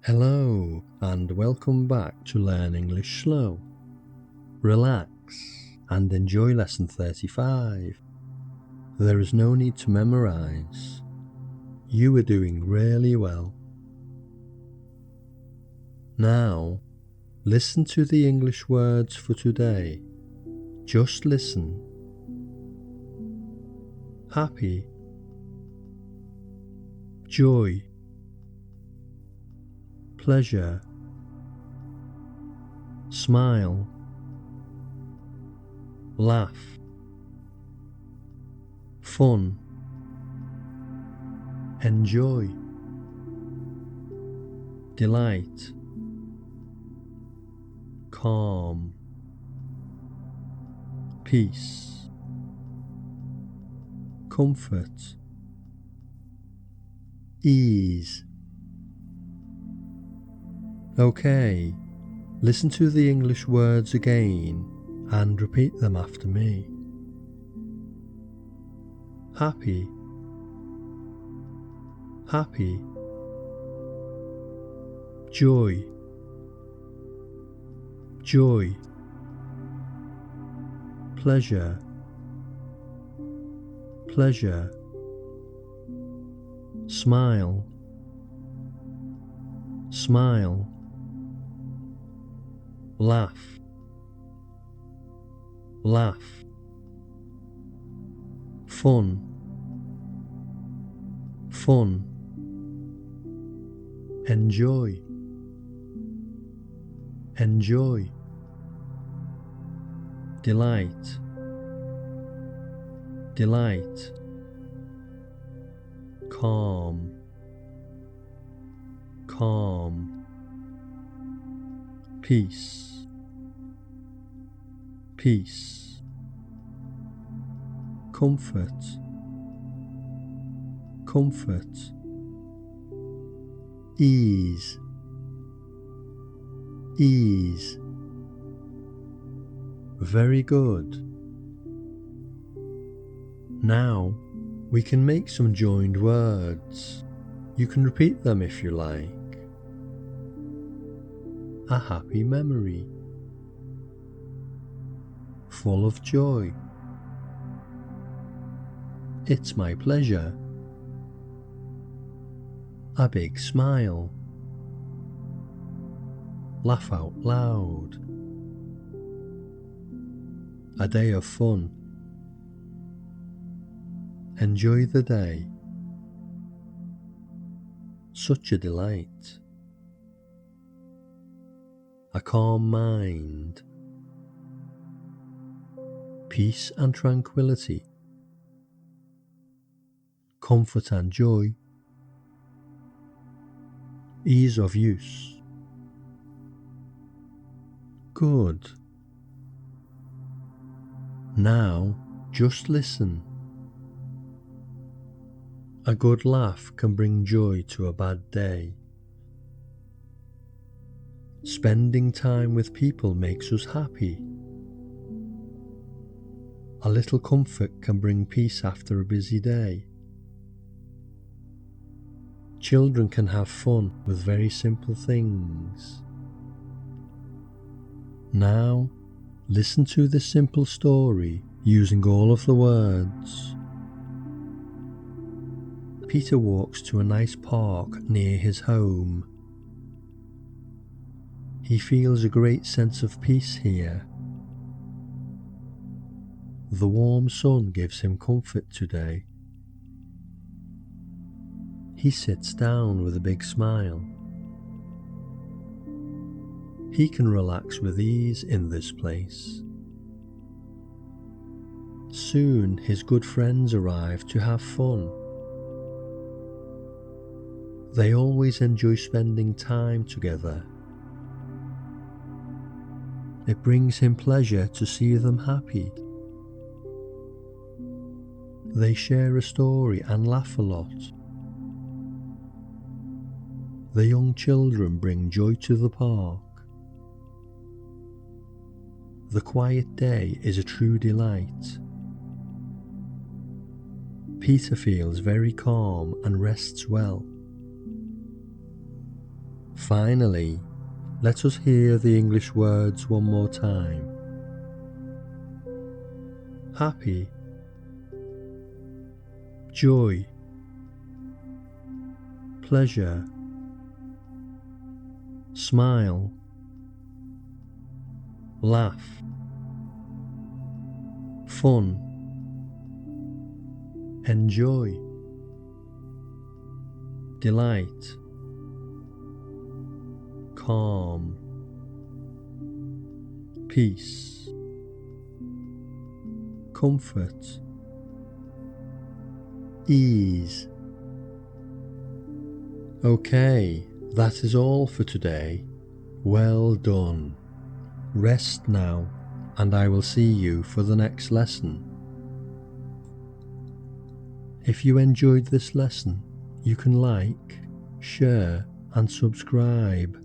Hello and welcome back to Learn English Slow. Relax and enjoy lesson 35. There is no need to memorize. You are doing really well. Now, listen to the English words for today. Just listen. Happy, joy, pleasure, smile, laugh, fun, enjoy, delight, calm, peace, comfort, ease. Okay, listen to the English words again and repeat them after me. Happy, happy, joy, joy, pleasure, pleasure, smile, smile, laugh, laugh, fun, fun, enjoy, enjoy, delight, delight, calm, calm, peace, peace, comfort, comfort, ease, ease. Very good. Now we can make some joined words. You can repeat them if you like. A happy memory, full of joy. It's my pleasure. A big smile. Laugh out loud. A day of fun. Enjoy the day. Such a delight. A calm mind. Peace and tranquility. Comfort and joy. Ease of use. Good. Now, just listen. A good laugh can bring joy to a bad day. Spending time with people makes us happy. A little comfort can bring peace after a busy day. Children can have fun with very simple things. Now, listen to this simple story using all of the words. Peter walks to a nice park near his home. He feels a great sense of peace here. The warm sun gives him comfort today. He sits down with a big smile. He can relax with ease in this place. Soon his good friends arrive to have fun. They always enjoy spending time together. It brings him pleasure to see them happy. They share a story and laugh a lot. The young children bring joy to the park. The quiet day is a true delight. Peter feels very calm and rests well. Finally, let us hear the English words one more time. Happy, joy, pleasure, smile, laugh, fun, enjoy, delight, calm, peace, comfort, ease. Okay, that is all for today. Well done. Rest now, and I will see you for the next lesson. If you enjoyed this lesson, you can like, share, and subscribe.